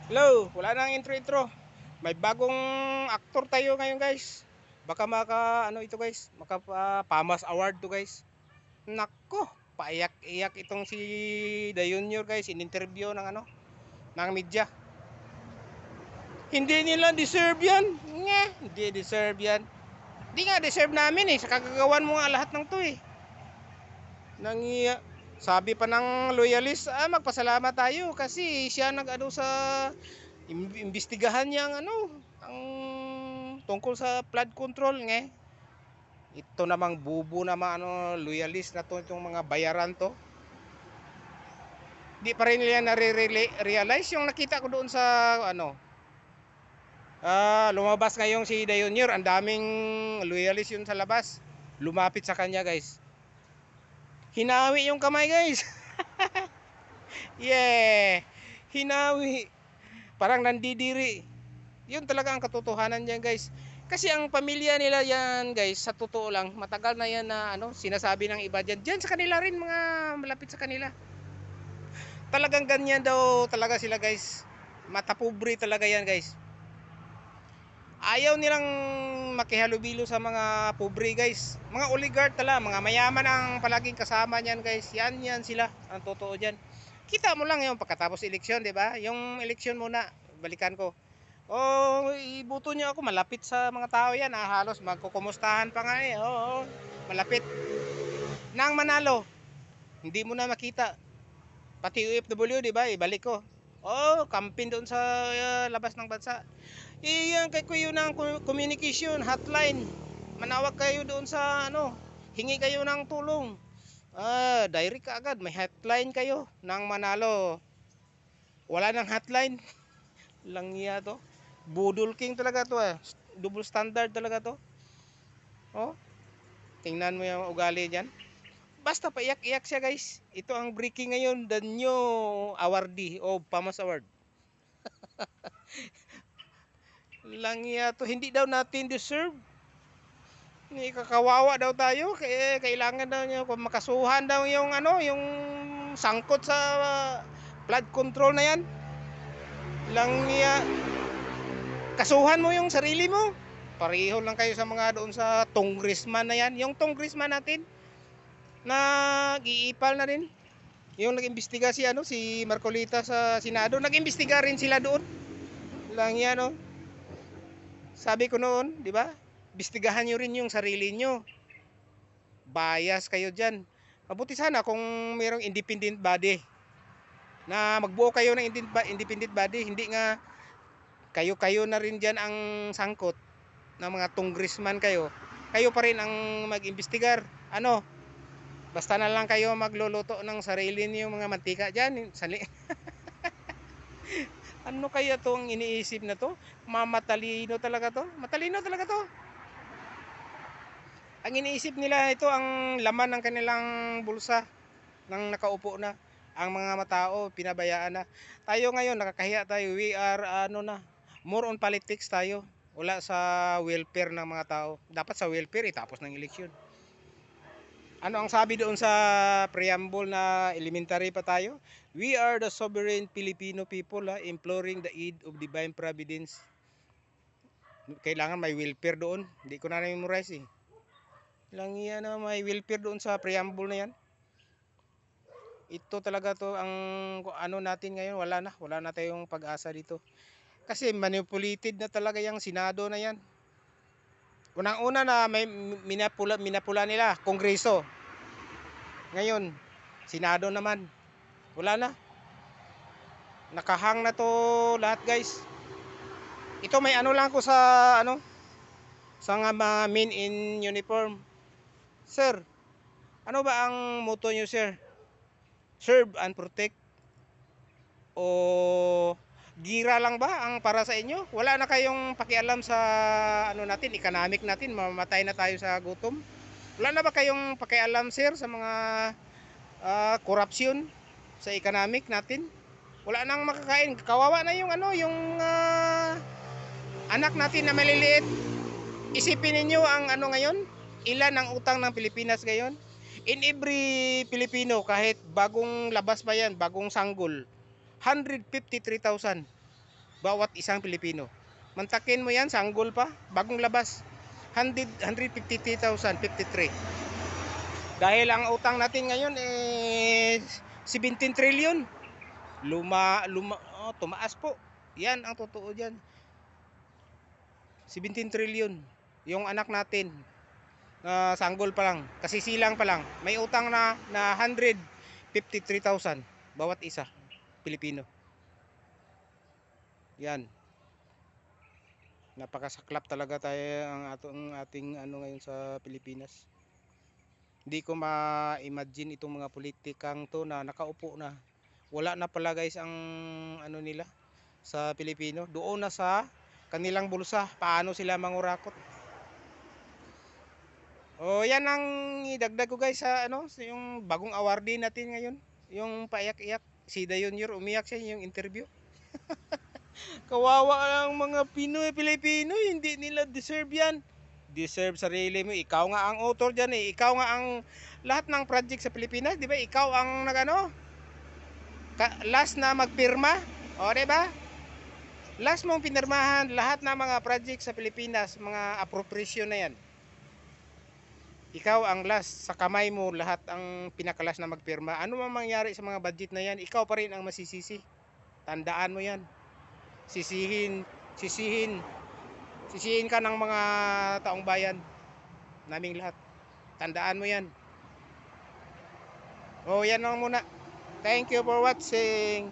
Hello, wala nang intro. May bagong aktor tayo ngayon, guys. Baka ito, guys, Pamas Award to, guys. Nako, paiyak-iyak itong si The Junior, guys, in interview ng media. Hindi nila deserve 'yan. Hindi deserve 'yan. Hindi nga deserve namin sa kagagawan mo nga lahat ng 'to Nangiya. Sabi pa ng loyalist, magpasalamat tayo kasi siya nag-ano sa imbestigahan niya ang tungkol sa flood control ito namang bubo naman loyalist na to, itong mga bayaran to. Di pa rin nila na-realize yung nakita ko doon sa lumabas ngayong si Dayonier, ang daming loyalist yun sa labas. Lumapit sa kanya, guys. Hinawi yung kamay, guys. Yeah. Hinawi. Parang nandidiri. Yun talaga ang katotohanan diyan, guys. Kasi ang pamilya nila yan, guys, sa totoo lang, matagal na yan na sinasabi ng iba diyan. Diyan sa kanila rin, mga malapit sa kanila. Talagang ganyan daw talaga sila, guys. Matapobre talaga yan, guys. Ayaw nilang makihalubilo sa mga pobre, guys. Mga oligarch tala, mga mayaman ang palaging kasama niyan, guys. Yan sila, ang totoo diyan. Kita mo lang yung pagkatapos eleksyon, 'di ba? Yung eleksyon muna, balikan ko. Oh, ibuto niyo ako, malapit sa mga tao yan, halos magkukumustahan pa nga oo, malapit. Nang manalo, hindi mo na makita. Pati OFW, di ba, ibalik ko. Oh, campaign doon sa labas ng bansa. Iyan kay kuyo ng communication hotline. Manawag kayo doon sa hingi kayo ng tulong. Direct ka agad, may hotline kayo nang manalo. Wala nang hotline. Langya to. Budol king talaga to Double standard talaga to. Oh, tingnan mo yung ugali diyan. Basta paiyak-iyak siya, guys. Ito ang breaking ngayon, the new awardee o Pamas Award. Langya to, hindi daw natin deserve. Ni kakawawa daw tayo, kaya kailangan daw niya kung makasuhan daw yung yung sangkot sa flood control na yan. Langya, kasuhan mo yung sarili mo. Pareho lang kayo sa mga doon sa congressman na yan. Yung congressman natin, nag-iipal na rin. Yung nag-imbestiga si Marcolita sa Senado, nag-imbestiga rin sila doon. Lang yan Sabi ko noon, di ba? Imbestigahan nyo rin yung sarili nyo. Bias kayo dyan. Mabuti sana kung mayroong independent body na magbuo kayo ng independent body, hindi nga kayo na rin dyan ang sangkot ng mga congressman kayo. Kayo pa rin ang mag-imbestigar. Basta na lang kayo magluluto ng sarili niyo mga mantika dyan. Ano kaya tong iniisip na to? Matalino talaga to. Matalino talaga to. Ang iniisip nila ito ang laman ng kanilang bulsa nang nakaupo na. Ang mga matao pinabayaan na. Tayo ngayon nakakahiya tayo. We are more on politics tayo. Wala sa welfare ng mga tao. Dapat sa welfare itapos ng eleksyon. Ano ang sabi doon sa preamble na elementary pa tayo? We are the sovereign Filipino people, imploring the aid of divine providence. Kailangan may welfare doon. Hindi ko na memorize Lang yan na may welfare doon sa preamble na yan. Ito talaga to ang natin ngayon. Wala na tayong pag-asa dito. Kasi manipulated na talaga yung Senado na yan. Unang-una na may minapula nila, Kongreso. Ngayon, Senado naman. Wala na. Nakahang na to lahat, guys. Ito may lang ko sa sa mga men in uniform. Sir, ano ba ang motto nyo, sir? Serve and protect o gira lang ba ang para sa inyo? Wala na kayong pakialam sa natin, economic natin, mamamatay na tayo sa gutom. Wala na ba kayong pakialam, sir, sa mga corruption sa economic natin? Wala nang makakain. Kawawa na yung yung anak natin na maliliit. Isipin ninyo ang ngayon, ilan ang utang ng Pilipinas ngayon? In every Filipino, kahit bagong labas pa yan, bagong sanggol, 153,000. bawat isang Pilipino. Mantakin mo yan, sanggol pa, bagong labas. 153,053. Dahil ang utang natin ngayon eh 17 trillion. Tumaas po. Yan ang totoo diyan. 17 trillion. Yung anak natin na sanggol pa lang, kasi silang pa lang, may utang na 153,000 bawat isa Pilipino. Yan. Napakasaklap talaga tayo ating ano ngayon sa Pilipinas. Hindi ko ma-imagine itong mga politikang to na nakaupo na. Wala na pala guys ang ano nila sa Pilipino. Doon na sa kanilang bulsa. Paano sila mangurakot? Oh, yan ang idagdag ko guys sa ano, yung bagong awardee natin ngayon. Yung paiyak-iyak. Si Junior umiyak siya yung interview. Kawawa ang mga Pinoy, Pilipino, hindi nila deserve yan. Deserve sarili mo. Ikaw nga ang author dyan eh. Ikaw nga ang lahat ng project sa Pilipinas, di ba? Ikaw ang nagano? Last na magpirma. O, di ba? Last mong pinirmahan lahat ng mga project sa Pilipinas, mga appropriation na yan. Ikaw ang last, sa kamay mo lahat ang pinakalas na magpirma. Ano man mangyari sa mga budget na yan, ikaw pa rin ang masisisi. Tandaan mo yan. Sisihin ka ng mga taong bayan naming lahat. Tandaan mo yan. Oh, yan lang muna. Thank you for watching.